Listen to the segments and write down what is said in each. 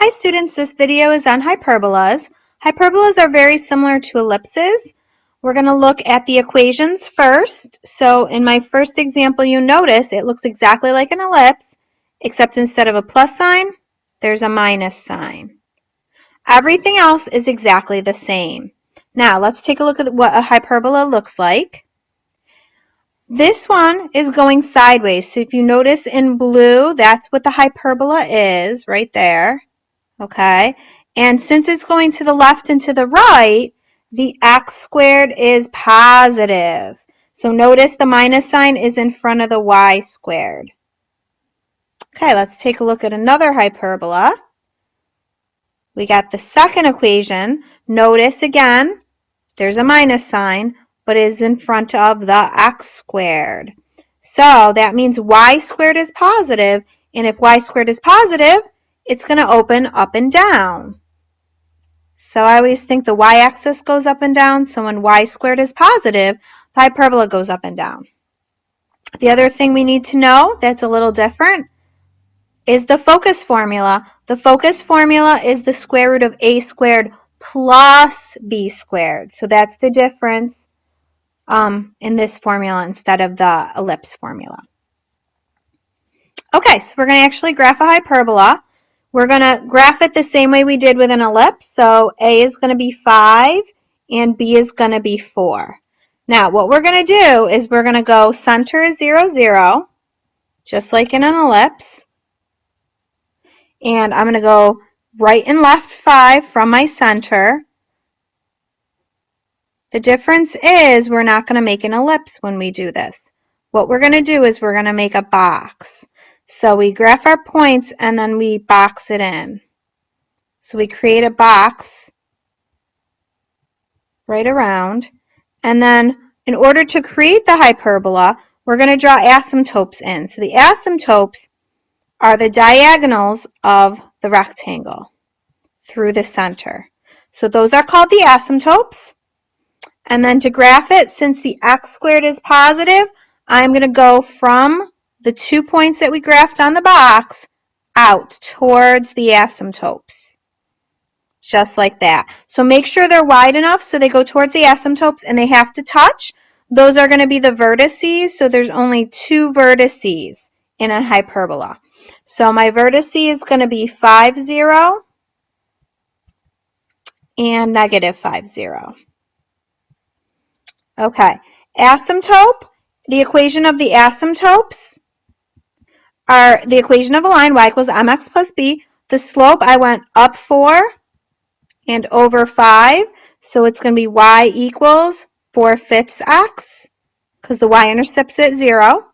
Hi students, this video is on hyperbolas. Hyperbolas are very similar to ellipses. We're going to look at the equations first. So in my first example, you notice it looks exactly like an ellipse, except instead of a plus sign, there's a minus sign. Everything else is exactly the same. Now let's take a look at what a hyperbola looks like. This one is going sideways. So if you notice in blue, that's what the hyperbola is right there. Okay, and since it's going to the left and to the right, the x squared is positive. So notice the minus sign is in front of the y squared. Okay, let's take a look at another hyperbola. We got the second equation. Notice again, there's a minus sign, but it is in front of the x squared. So that means y squared is positive, and if y squared is positive, it's going to open up and down. So I always think the y-axis goes up and down, so when y squared is positive, the hyperbola goes up and down. The other thing we need to know that's a little different is the focus formula. The focus formula is the square root of a squared plus b squared. So that's the difference in this formula instead of the ellipse formula. Okay, so we're going to actually graph a hyperbola. We're going to graph it the same way we did with an ellipse. So A is going to be 5 and B is going to be 4. Now, what we're going to do is we're going to go center is 0, 0, just like in an ellipse. And I'm going to go right and left 5 from my center. The difference is we're not going to make an ellipse when we do this. What we're going to do is we're going to make a box. So we graph our points and then we box it in. So we create a box right around. And then in order to create the hyperbola, we're going to draw asymptotes in. So the asymptotes are the diagonals of the rectangle through the center. So those are called the asymptotes. And then to graph it, since the x squared is positive, I'm going to go from the 2 points that we graphed on the box out towards the asymptotes. Just like that. So make sure they're wide enough so they go towards the asymptotes and they have to touch. Those are going to be the vertices. So there's only 2 vertices in a hyperbola. So my vertice is going to be 5, 0 and negative 5, 0. Okay, asymptote, the equation of the asymptotes are the equation of a line, y equals mx plus b. The slope, I went up 4 and over 5, so it's going to be y equals 4/5 x, because the y-intercept's at 0.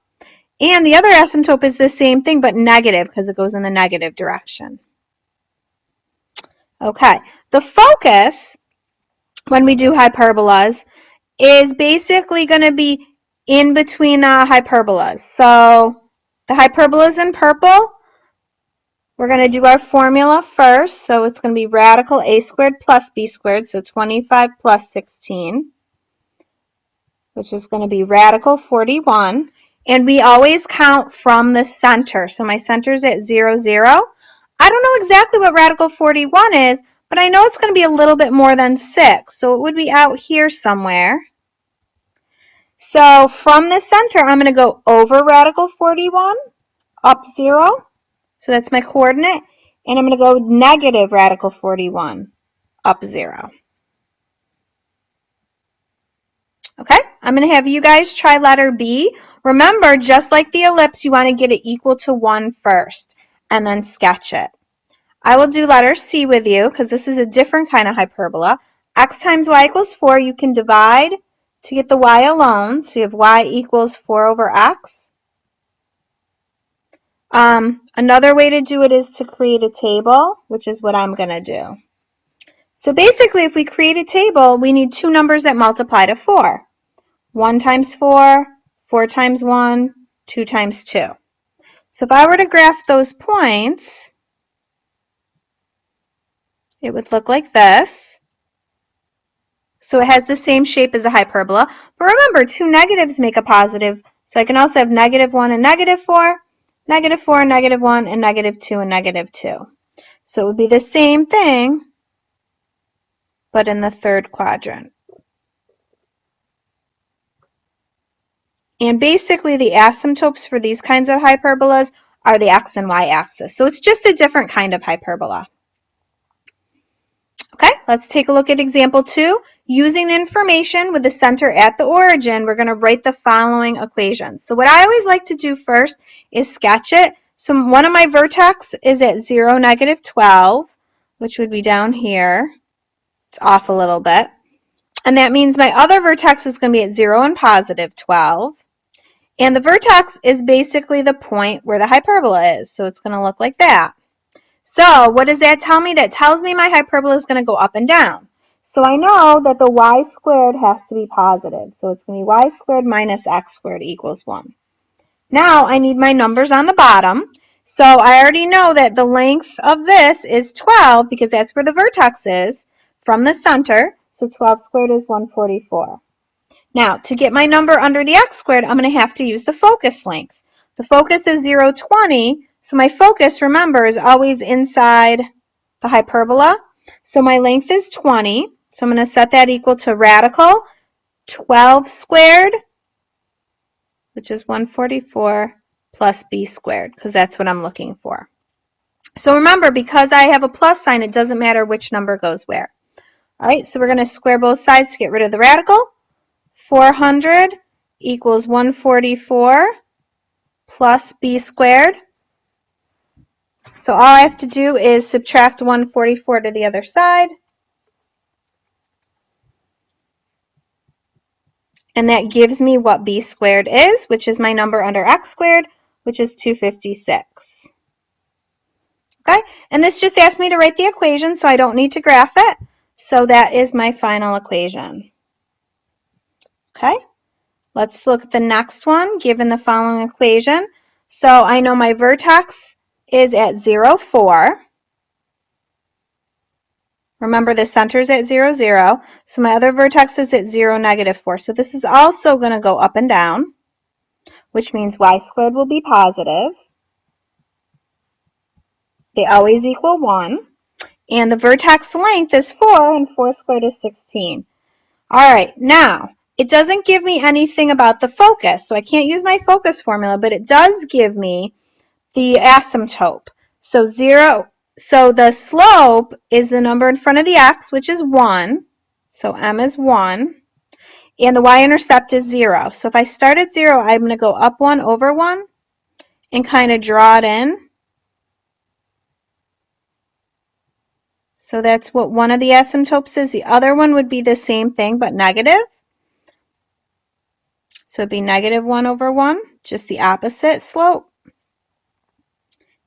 And the other asymptote is the same thing, but negative, because it goes in the negative direction. Okay, the focus, when we do hyperbolas, is basically going to be in between the hyperbolas. So the hyperbolas in purple, we're going to do our formula first. So it's going to be radical a squared plus b squared, so 25 plus 16, which is going to be radical 41. And we always count from the center. So my center is at 0, 0. I don't know exactly what radical 41 is, but I know it's going to be a little bit more than 6. So it would be out here somewhere. So from the center, I'm going to go over radical 41, up 0. So that's my coordinate. And I'm going to go negative radical 41, up 0. Okay, I'm going to have you guys try letter B. Remember, just like the ellipse, you want to get it equal to 1 first, and then sketch it. I will do letter C with you, because this is a different kind of hyperbola. X times y equals 4. You can divide to get the y alone. So you have y equals 4 over x. Another way to do it is to create a table, which is what I'm going to do. So basically, if we create a table, we need 2 numbers that multiply to 4. 1 times 4, 4 times 1, 2 times 2. So if I were to graph those points, it would look like this. So it has the same shape as a hyperbola. But remember, 2 negatives make a positive. So I can also have negative 1 and negative 4, negative 4 and negative 1, and negative 2 and negative 2. So it would be the same thing, but in the third quadrant. And basically the asymptotes for these kinds of hyperbolas are the x and y axis. So it's just a different kind of hyperbola. Okay, let's take a look at example 2. Using the information with the center at the origin, we're going to write the following equations. So what I always like to do first is sketch it. So one of my vertex is at 0, negative 12, which would be down here. It's off a little bit. And that means my other vertex is going to be at 0 and positive 12. And the vertex is basically the point where the hyperbola is. So it's going to look like that. So what does that tell me? That tells me my hyperbola is going to go up and down. So I know that the y squared has to be positive. So it's going to be y squared minus x squared equals 1. Now I need my numbers on the bottom. So I already know that the length of this is 12 because that's where the vertex is from the center. So 12 squared is 144. Now, to get my number under the x squared, I'm going to have to use the focus length. The focus is 0, 20, so my focus, remember, is always inside the hyperbola. So my length is 20, so I'm going to set that equal to radical 12 squared, which is 144, plus b squared, because that's what I'm looking for. So remember, because I have a plus sign, it doesn't matter which number goes where. All right, so we're going to square both sides to get rid of the radical. 400 equals 144 plus b squared. So all I have to do is subtract 144 to the other side. And that gives me what b squared is, which is my number under x squared, which is 256. Okay, and this just asked me to write the equation, so I don't need to graph it. So that is my final equation. Okay. Let's look at the next one, given the following equation. So I know my vertex is at 0, 4. Remember, the center is at 0, 0. So my other vertex is at 0, negative 4. So this is also going to go up and down, which means y squared will be positive. They always equal 1. And the vertex length is 4, and 4 squared is 16. All right, now, it doesn't give me anything about the focus, so I can't use my focus formula, but it does give me the asymptote. So the slope is the number in front of the x, which is 1. So m is 1. And the y-intercept is 0. So if I start at 0, I'm going to go up 1 over 1 and kind of draw it in. So that's what one of the asymptotes is. The other one would be the same thing, but negative. So it'd be negative 1 over 1, just the opposite slope.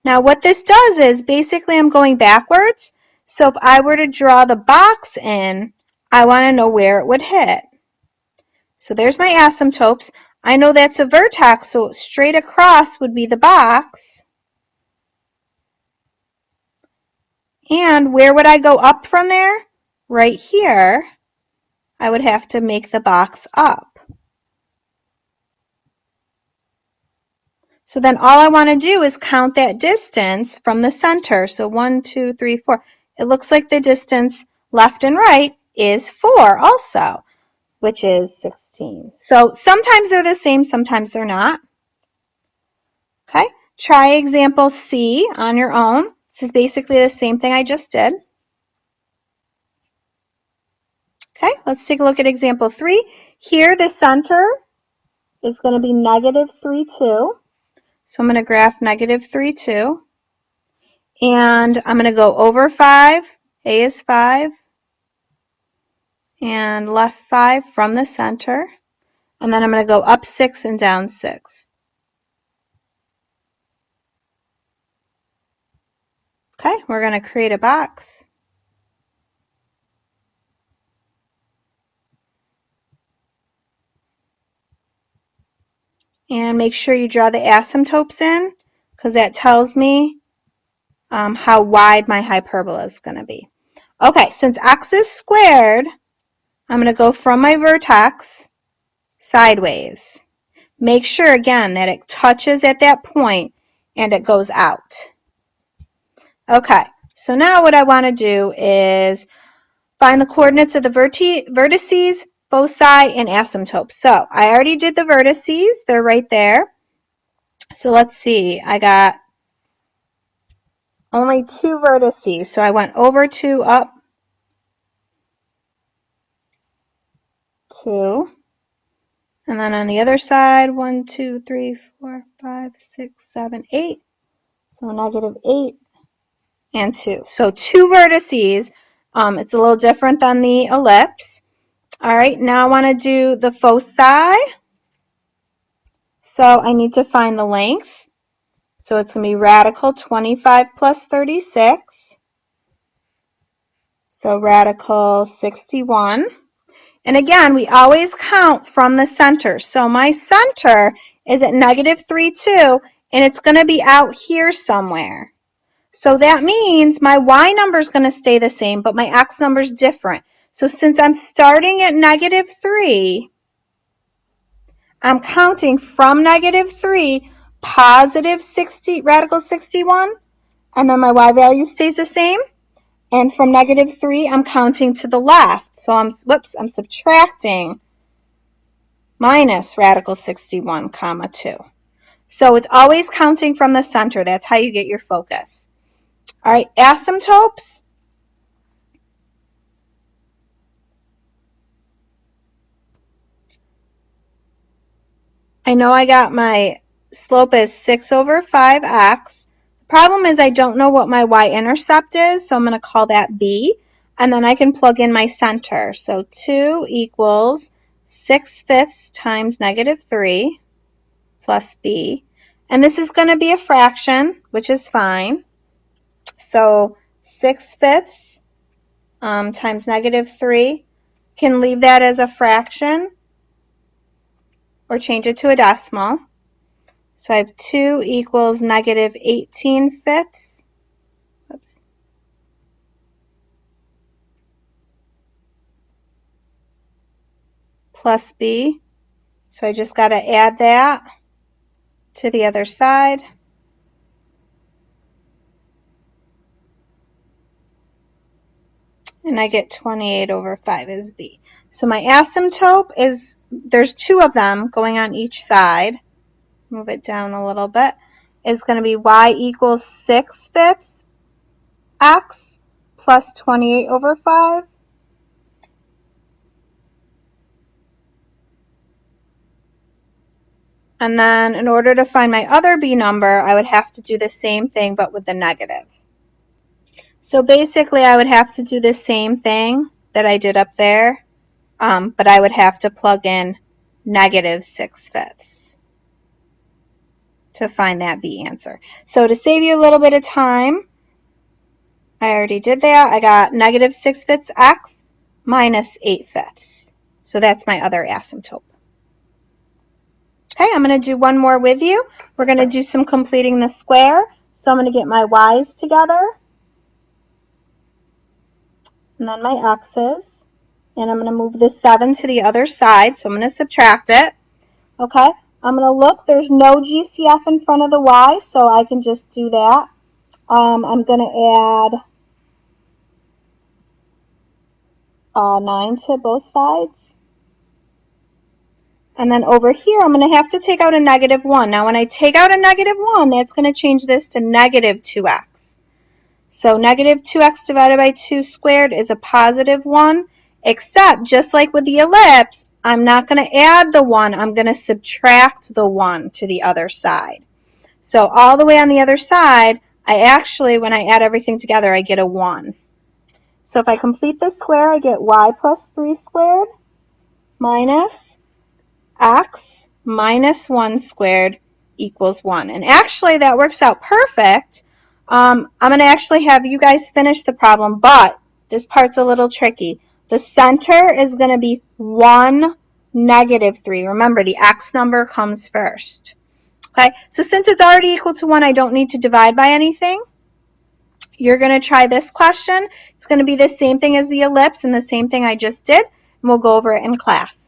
Now what this does is basically I'm going backwards. So if I were to draw the box in, I want to know where it would hit. So there's my asymptotes. I know that's a vertex, so straight across would be the box. And where would I go up from there? Right here, I would have to make the box up. So then all I want to do is count that distance from the center. So 1, 2, 3, 4. It looks like the distance left and right is 4 also, which is 16. So sometimes they're the same, sometimes they're not. Okay, try example C on your own. This is basically the same thing I just did. Okay, let's take a look at example 3. Here the center is going to be negative 3, 2. So I'm going to graph negative 3, 2. And I'm going to go over 5. A is 5. And left 5 from the center. And then I'm going to go up 6 and down 6. Okay, we're going to create a box. And make sure you draw the asymptotes in, because that tells me how wide my hyperbola is going to be. Okay, since x is squared, I'm going to go from my vertex sideways. Make sure, again, that it touches at that point and it goes out. Okay, So now what I want to do is find the coordinates of the vertices, foci, and asymptotes. So I already did the vertices. They're right there. So let's see. I got only 2 vertices. So I went over 2, up 2. And then on the other side, 1, 2, 3, 4, 5, 6, 7, 8. So negative 8 and 2. So 2 vertices. It's a little different than the ellipse. All right, now I want to do the foci. So I need to find the length. So it's going to be radical 25 plus 36. So radical 61. And again, we always count from the center. So my center is at negative 3, 2, and it's going to be out here somewhere. So that means my y number is going to stay the same, but my x number is different. So since I'm starting at negative 3, I'm counting from negative 3, positive 60, radical 61, and then my y value stays the same. And from negative 3, I'm counting to the left. So I'm subtracting minus radical 61, comma 2. So it's always counting from the center. That's how you get your focus. All right, asymptotes. I know I got my slope as 6 over 5x. The problem is I don't know what my y-intercept is, so I'm going to call that b. And then I can plug in my center. So 2 equals 6/5 times negative 3 plus b. And this is going to be a fraction, which is fine. So 6/5 times negative 3. Can leave that as a fraction or change it to a decimal. So I have 2 equals negative 18/5. Oops. Plus b. So I just got to add that to the other side. And I get 28 over 5 is b. So my asymptote is, there's 2 of them going on each side. Move it down a little bit. It's going to be y equals 6/5 x plus 28 over 5. And then in order to find my other b number, I would have to do the same thing but with the negative. So basically I would have to do the same thing that I did up there, but I would have to plug in negative 6/5 to find that b answer. So to save you a little bit of time, I already did that. I got negative 6/5 x minus 8/5. So that's my other asymptote. Okay, I'm going to do one more with you. We're going to do some completing the square. So I'm going to get my y's together, and then my x's, and I'm going to move the 7 to the other side. So I'm going to subtract it. Okay, I'm going to look. There's no GCF in front of the y, so I can just do that. I'm going to add 9 to both sides. And then over here, I'm going to have to take out a negative 1. Now, when I take out a negative 1, that's going to change this to negative 2x. So negative 2x divided by 2 squared is a positive 1, except just like with the ellipse, I'm not going to add the 1. I'm going to subtract the 1 to the other side. So all the way on the other side, I actually, when I add everything together, I get a 1. So if I complete the square, I get y plus 3 squared minus x minus 1 squared equals 1. And actually, that works out perfect. I'm going to actually have you guys finish the problem, but this part's a little tricky. The center is going to be 1, negative 3. Remember, the x number comes first. Okay, so since it's already equal to 1, I don't need to divide by anything. You're going to try this question. It's going to be the same thing as the ellipse and the same thing I just did, and we'll go over it in class.